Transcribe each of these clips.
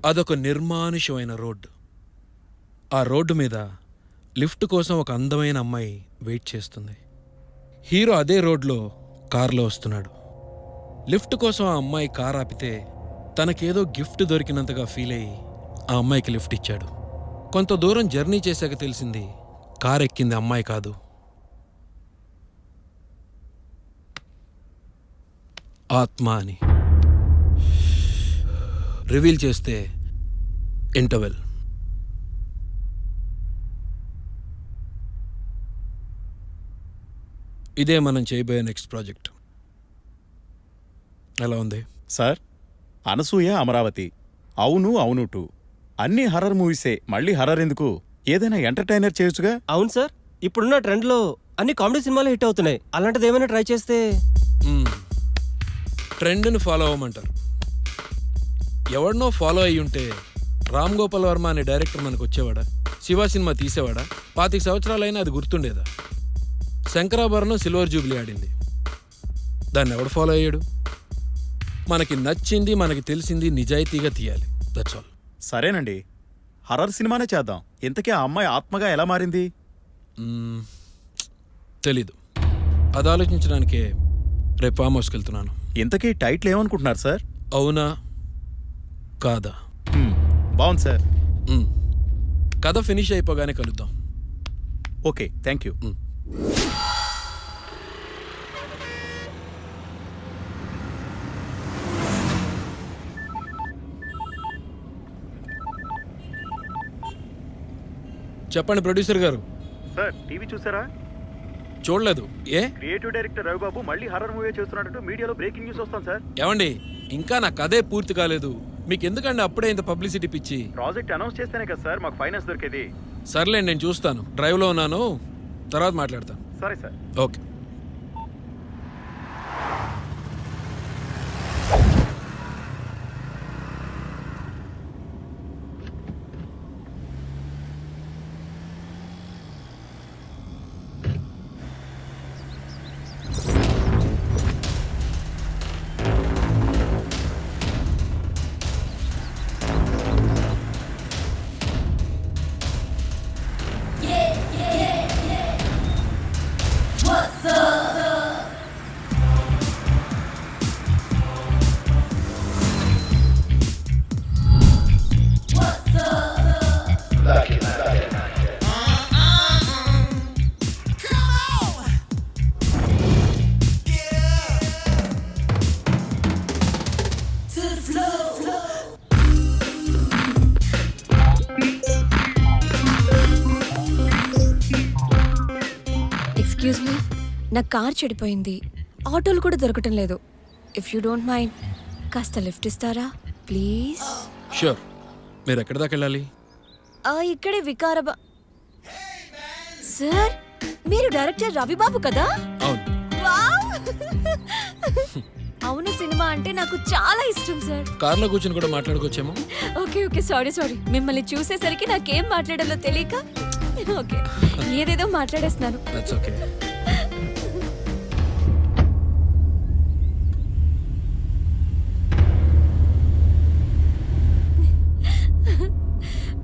అదొక నిర్మానుష్యమైన రోడ్డు. ఆ రోడ్డు మీద లిఫ్ట్ కోసం ఒక అందమైన అమ్మాయి వెయిట్ చేస్తుంది. హీరో అదే రోడ్లో కారులో వస్తున్నాడు. లిఫ్ట్ కోసం ఆ అమ్మాయి కారు ఆపితే తనకేదో గిఫ్ట్ దొరికినంతగా ఫీల్ అయ్యి ఆ అమ్మాయికి లిఫ్ట్ ఇచ్చాడు. కొంత దూరం జర్నీ చేశాక తెలిసింది కారు ఎక్కింది అమ్మాయి కాదు, ఆత్మ అని. రివీల్ చేస్తే ఇంటర్వెల్. ఇదే మనం చేయబోయే నెక్స్ట్ ప్రాజెక్ట్. ఎలా ఉంది సార్? అనసూయ అమరావతి, అవును అవును టూ అన్ని హర్రర్ మూవీసే, మళ్ళీ హర్రర్ ఎందుకు? ఏదైనా ఎంటర్టైనర్ చేయొచ్చుగా. అవును సార్, ఇప్పుడున్న ట్రెండ్లో అన్ని కామెడీ సినిమాలు హిట్ అవుతున్నాయి. అలాంటిది ఏమైనా ట్రై చేస్తే. ట్రెండ్ని ఫాలో అవ్వమంటారు. ఎవడనో ఫాలో అయ్యి ఉంటే రామ్ గోపాల్ వర్మ అనే డైరెక్టర్ మనకు వచ్చేవాడా? శివ సినిమా తీసేవాడా? 25 సంవత్సరాలైనా అది గుర్తుండేదా? శంకరాభరణం సిల్వర్ జూబ్లీ ఆడింది, దాన్ని ఎవడు ఫాలో అయ్యాడు? మనకి నచ్చింది, మనకి తెలిసింది నిజాయితీగా తీయాలి. That's all. సరేనండి, హర్రర్ సినిమానే చేద్దాం. ఇంతకీ ఆ అమ్మాయి ఆత్మగా ఎలా మారింది? తెలీదు. అది ఆలోచించడానికే రేపు ఫామ్ హౌస్కి వెళ్తున్నాను. ఇంతకీ టైటిల్ ఏమనుకుంటున్నారు సార్? అవునా కాదా? బాగుంది సార్. కథ ఫినిష్ అయిపోగానే కలుద్దాం. Okay, thank you. చెప్పండి ప్రొడ్యూసర్ గారు. సార్, టీవీ చూసారా? చూడలేదు. ఏ? క్రియేటివ్ డైరెక్టర్ రవిబాబు మళ్ళీ హర్రర్ మూవీ చేస్తున్నట్టు మీడియాలో బ్రేకింగ్ న్యూస్ వస్తాం సార్. ఏమండి, ఇంకా నా కథే పూర్తి కాలేదు, మీకు ఎందుకండి అప్పుడే ఇంత పబ్లిసిటీ పిచ్చి? ప్రాజెక్ట్ అనౌన్స్ చేస్తేనే కదా సార్ మాకు ఫైనాన్స్ దొరికేది. సర్లేండి, నేను చూస్తాను. డ్రైవ్లో ఉన్నాను, తర్వాత మాట్లాడతాను. సరే సార్. ఓకే. ఎక్స్క్యూజ్ మీ, నా కార్ చెడిపోయింది, ఆటోలు కూడా దొరకటం లేదు. ఇఫ్ యూ డోంట్ మైండ్ కాస్త లిఫ్ట్ ఇస్తారా ప్లీజ్? షూర్. మీరు ఎక్కడి దాకా వెళ్ళాలి? ఇక్కడే వికారాబా. సార్, మీరు డైరెక్టర్ రవిబాబు కదా? అవును. వావ్! అవును, సినిమా అంటే నాకు చాలా ఇష్టం సార్. కార్లో కూర్చొని కూడా మాట్లాడుకోవచ్చేమో. Okay okay, sorry sorry. మిమ్మల్ని చూసేసరికి నాకేం మాట్లాడాలో తెలియక ఓకే ఏదేదో మాట్లాడేస్తున్నాను. That's okay.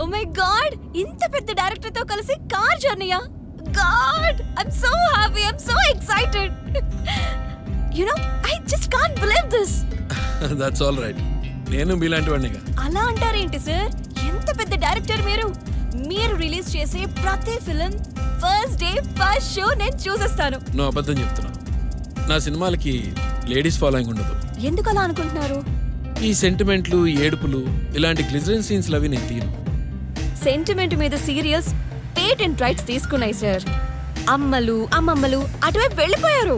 Oh my God, ఇంత పెద్ద డైరెక్టర్ తో కలిసి కార్ జర్నీయా? God, I'm so happy, I'm so excited. You know, I just can't believe this. That's all right. నేను మీలాంటి వాడినిగా. అలా అంటారేంటి సార్? ఎంత పెద్ద డైరెక్టర్ మీరు. మీరు రిలీజ్ చేసే ప్రతి film first day first show నేను చూసేస్తాను. నువ్వు అబద్ధం చెప్తున్నావు. నా సినిమాలకి లేడీస్ ఫాలోయింగ్ ఉండదు. ఎందుకు అలా అనుకుంటున్నారు? ఈ సెంటిమెంట్లు, ఏడుపులు, ఇలాంటి గ్లిజరిన్ సీన్స్ అవి నేను తీను. సెంటిమెంట్ మీద సీరియల్స్ పేటెంట్ రైట్స్ తీసుకున్నాయి సార్. అమ్మలు అమ్మమ్మలు అటువైపు వెళ్ళిపోయారు.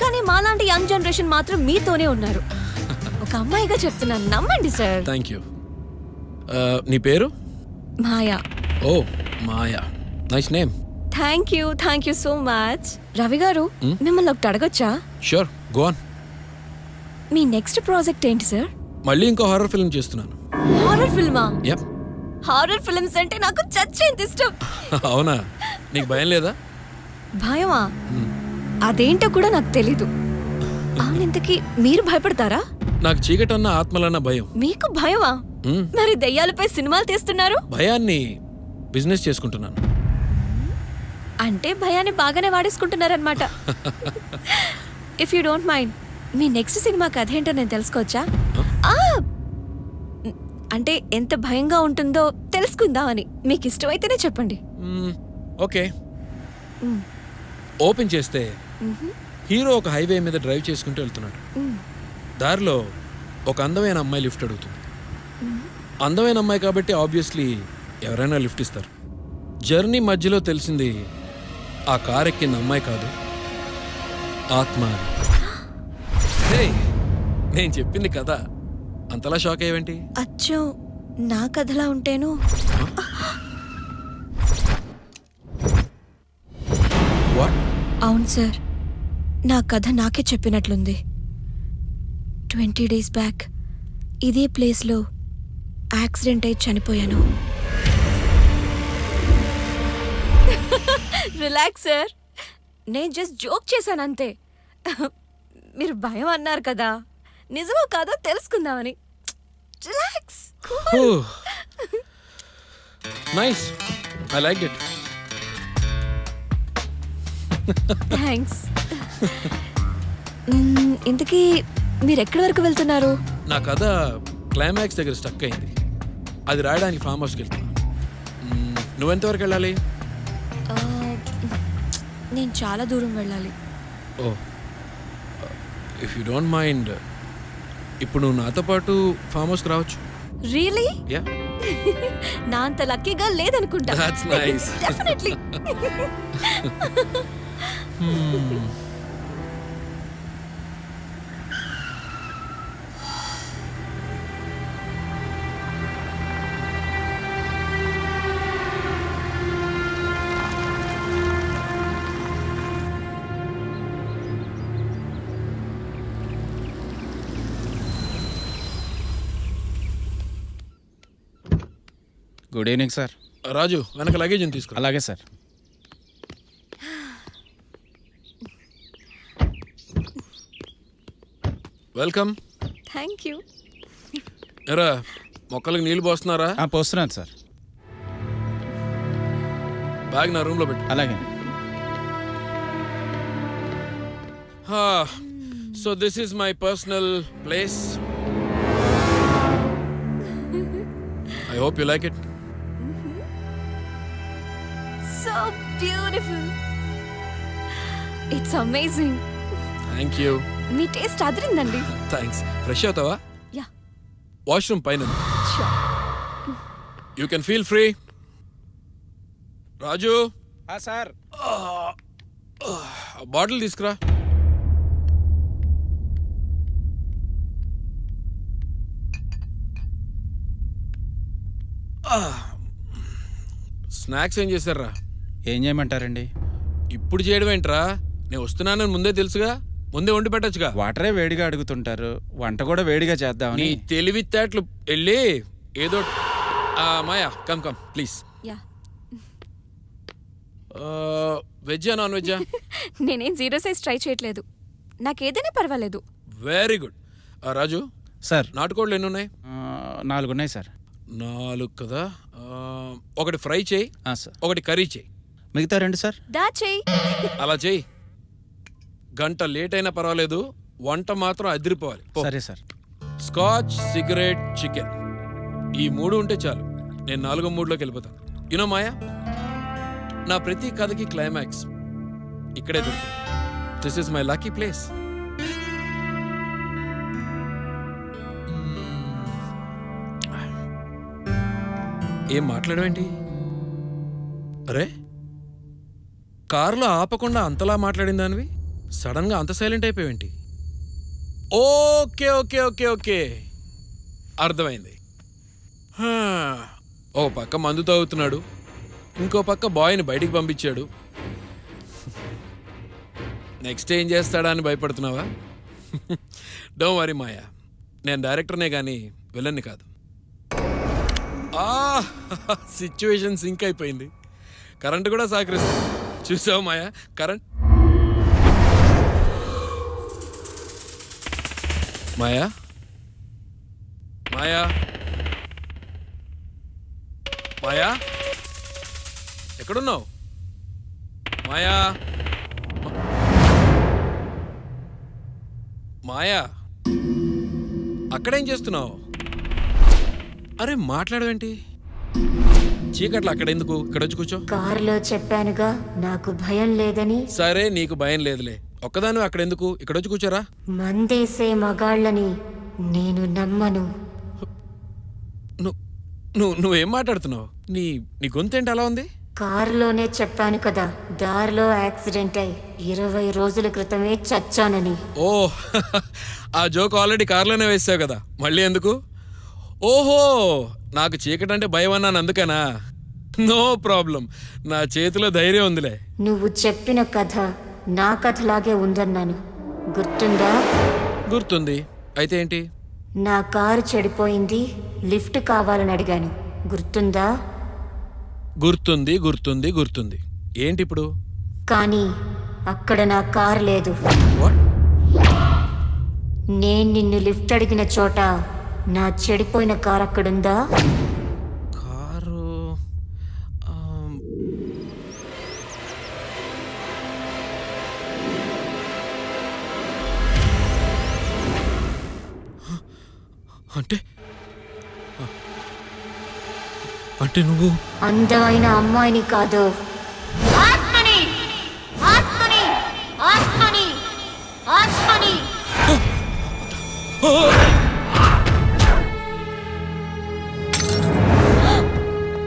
కానీ మాలాంటి యంగ్ జనరేషన్ మాత్రం మీతోనే ఉన్నారు. ఒక అమ్మాయిగా చెప్తున్నాను, నమ్మండి సార్. Thank you. నీ పేరు? Maya. Oh, Maya. Nice name. Thank you so much. Ravi garu, మిమ్మల్ని ఒకటి అడగొచ్చా? Sure, go on. మీ నెక్స్ట్ ప్రాజెక్ట్ ఏంటి సార్? మళ్ళీ ఇంకో హారర్ ఫిల్మ్ చేస్తున్నాను. హారర్ ఫిల్మా? యప్. హారర్ ఫిల్మ్స్ అంటే నాకు చచ్చేంత ఇష్టం. అవునా? నీకు భయం లేదా? భయమా? అదేంటో కూడా నాకు తెలీదు. అవును, ఇంతకీ మీరు భయపడతారా? నాకు చీకటన్న ఆత్మలన్న భయం. మీకు భయమా? మ్మ్. మరి దెయ్యాలపై సినిమాలు తీస్తున్నారు భయాన్ని బిజినెస్ చేసుకుంటున్నాను. అంటే భయాన్ని బాగానే వాడేసుకుంటున్నారనమాట. ఇఫ్ యూ డోంట్ మైండ్, మీ నెక్స్ట్ సినిమా కథ ఏంటో నేను తెలుసుకోవచ్చా? ఆ, అంటే ఎంత భయంగా ఉంటుందో తెలుసుకుందామని. మీకు ఇష్టమైతేనే చెప్పండి. ఓకే. ఓపెన్ చేస్తే హీరో ఒక హైవే మీద డ్రైవ్ చేసుకుంటూ వెళ్తున్నాడు. దారిలో ఒక అందమైన అమ్మాయి లిఫ్ట్ అడుగుతుంది. అందమైన అమ్మాయి కాబట్టి ఆబ్వియస్లీ ఎవరైనా లిఫ్ట్ ఇస్తారు. జర్నీ మధ్యలో తెలిసింది ఆ కార్ ఎక్కింది అమ్మాయి కాదు, ఆత్మ అని. హే, నేను చెప్పింది కదా, అంతలా షాక్ అయ్యేవేంటి? అచ్చో, నా కథలా ఉంటేను. వాట్? అవును సార్, నా కథ నాకే చెప్పినట్లుంది. 20 days బ్యాక్ ఇదే ప్లేస్లో యాక్సిడెంట్ అయి చనిపోయాను. రిలాక్స్ సార్, నేను జస్ట్ జోక్ చేశాను అంతే. మీరు భయం అన్నారు కదా, నిజమో కాదో తెలుసుకుందామని. Relax. Nice, I like it. Thanks. ఇంతకీ మీరు ఎక్కడి వరకు వెళ్తున్నారు? నా కథ క్లైమాక్స్ దగ్గర స్టక్ అయింది. అది రాయడానికి ఫామ్ హౌస్కి వెళ్తున్నా. నువ్వెంతవరకు వెళ్ళాలి? నేను చాలా దూరం వెళ్ళాలి. ఓ, ఇఫ్ యూ డోంట్ మైండ్, ఇప్పుడు నువ్వు నాతో పాటు ఫామ్ హౌస్కి రావచ్చు. రియలీ? యా, నా అంత లక్కీగా లేదనుకుంటా. That's nice. Definitely. Good evening sir. Raju, వెనక లగేజ్ తీసుకురా. అలాగే సార్. వెల్కమ్. Thank you. ఎరా, మొక్కలకు నీళ్లు పోస్తున్నారా? పోస్తున్నాను సార్. బ్యాగ్ నా రూమ్లో పెట్టు. అలాగే. So this is my personal place. I hope you like it. So beautiful. It's amazing. Thank you. మీ టేస్ట్ అదిరిందండి. థ్యాంక్స్. ఫ్రెష్ అవుతావా? యా, వాష్రూమ్ పైన. Sure. You can feel free. Raju, sir. Bottle తీసుకురా. Snacks ఏం చేశారా? ఏం చేయమంటారండి? ఇప్పుడు చేయడం ఏంట్రా? నేను వస్తున్నానని ముందే తెలుసుగా, ముందే వండి పెట్టచ్చుగా. వాటరే వేడిగా అడుగుతుంటారు, వంట కూడా వేడిగా నీ చేద్దామని. తెలివితేటలు వెళ్ళి ఏదో. Maya, come come please. Yeah. వెజ్జా నాన్ వెజ్జా? నేనేం జీరో సైజ్ ట్రై చేయట్లేదు, నాకు ఏదైనా పర్వాలేదు. Very good. రాజు, సార్, నాటుకోళ్ళు ఎన్ని ఉన్నాయి? 4 ఉన్నాయి సార్. 4 కదా. ఒకటి ఫ్రై చేయి, సార్. ఒకటి కర్రీ చేయి. మిగతా 2 సార్. దా చెయ్యి. అలా చేయి. గంట లేట్ అయినా పర్వాలేదు, వంట మాత్రం అదిరిపోవాలి. పో. సరే సార్. స్కాచ్, సిగరెట్, చికెన్, ఈ 3 ఉంటే చాలు. నేను 4వ మూడ్లోకి వెళ్ళిపోతాను. యునో మాయా, నా ప్రతి కథకి క్లైమాక్స్ ఇక్కడే దొరుకుతుంది. This is my lucky place. ఏం మాట్లాడవేంటి? అరే, కారులో ఆపకుండా అంతలా మాట్లాడిందానివి సడన్ గా అంత సైలెంట్ అయిపోయావేంటి? ఓకే ఓకే ఓకే ఓకే, అర్థమైంది. ఓ పక్క మందు తాగుతున్నాడు, ఇంకో పక్క బాయ్ని బయటికి పంపించాడు. నెక్స్ట్ ఏం చేస్తాడా అని భయపడుతున్నావా? డోంట్ వరీ మాయా, నేను డైరెక్టర్నే కానీ విలన్ని కాదు. సిచ్యువేషన్ సింక్ అయిపోయింది. కరెంట్ కూడా సహకరిస్తుంది. చూసావు మాయా, కరెంట్. మాయా, మాయా మాయా ఎక్కడున్నావు మాయా మాయా అక్కడేం చేస్తున్నావు? అరే మాట్లాడవేంటి? చీకట్లో అక్కడెందుకు? ఇక్కడ వచ్చి కూర్చో. కారులో చెప్పానుగా నాకు భయం లేదని. సరే నీకు భయం లేదులే, ఒక్కదాను అక్కడెందుకు? ఇక్కడ వచ్చి కూర్చోరా. మందేసే మగాళ్ళని నేను నమ్మను. నువ్వేం మాట్లాడుతున్నావు? నీ నీ గొంతేంటి అలా ఉంది? కారులోనే చెప్పాను కదా, దారిలో యాక్సిడెంట్ అయి 20 రోజుల క్రితమే చచ్చానని. ఓ ఆ జోక్ ఆల్రెడీ కార్లోనే వేసావు కదా, మళ్ళీ ఎందుకు? ఓహో, నాకు చీకటి అంటే భయం అన్నాను అందుకనా? నో ప్రాబ్లం, నా చేతిలో ధైర్యం ఉందిలే. నువ్వు చెప్పిన కథ నా కథలాగే ఉందన్నాను, గుర్తుందా? గుర్తుంది. అయితే ఏంటి? నా కారు చెడిపోయింది, లిఫ్ట్ కావాలని అడిగాను, గుర్తుందా? గుర్తుంది గుర్తుంది గుర్తుంది. ఏంటి ఇప్పుడు? కానీ అక్కడ నా కారు లేదు. What? నేను నిన్ను లిఫ్ట్ అడిగిన చోట నా చెడిపోయిన కారు అక్కడుందా? కారు అంటే అంటే నువ్వు అందమైన అమ్మాయిని కాదు, ఆత్మని ఆత్మని ఆత్మని ఆత్మని.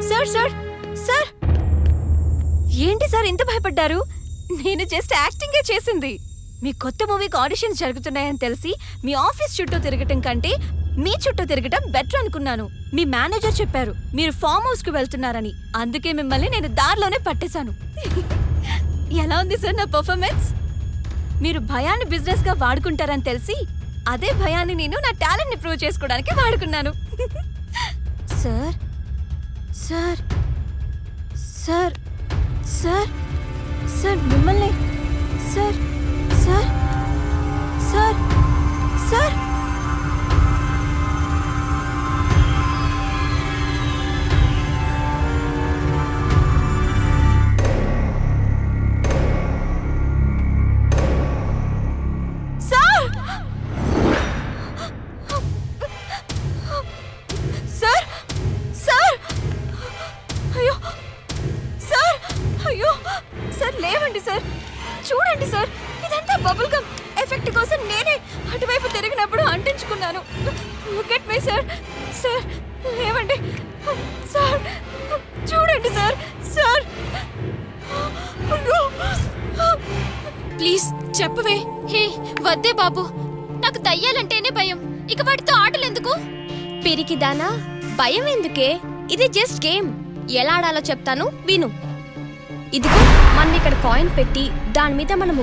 సార్ సార్ సార్, ఏంటి సార్ ఇంత భయపడ్డారు? నేను జస్ట్ యాక్టింగే చేసింది. మీ కొత్త మూవీకి ఆడిషన్స్ జరుగుతున్నాయని తెలిసి మీ ఆఫీస్ చుట్టూ తిరగటం కంటే మీ చుట్టూ తిరగటం బెటర్ అనుకున్నాను. మీ మేనేజర్ చెప్పారు మీరు ఫామ్ హౌస్ కు వెళ్తున్నారని, అందుకే మిమ్మల్ని నేను దారిలోనే పట్టేశాను. ఎలా ఉంది సార్ నా పర్ఫార్మెన్స్? మీరు భయాన్ని బిజినెస్ గా వాడుకుంటారని తెలిసి అదే భయాన్ని నేను నా టాలెంట్ ని ప్రూవ్ చేసుకోవడానికి వాడుకున్నాను. Sir sir sir sir sir మిమ్మల్ని sir sir sir sir sir sir అయ్యో సార్, అయ్యో సార్ లేవండి సార్, చూడండి సార్, ఇదంతా బబుల్ గమ్ ఎఫెక్ట్ కోసం నేనే అటువైపు తిరిగినప్పుడు అంటించుకున్నాను. Look at me sir. Sir లేవండి సార్, చూడండి సార్. సార్ ప్లీజ్ చెప్పవే. హే వద్దే బాబు, నాకు దయ్యాలంటేనే భయం. ఇక వాటితో ఆటలెందుకు? పిరికిదానా, భయం ఎందుకే? ఇది జస్ట్ గేమ్. ఎలా ఆడాలో చెప్తాను విను. ఇదిగో మనం ఇక్కడ కాయిన్ పెట్టి దాని మీద మనం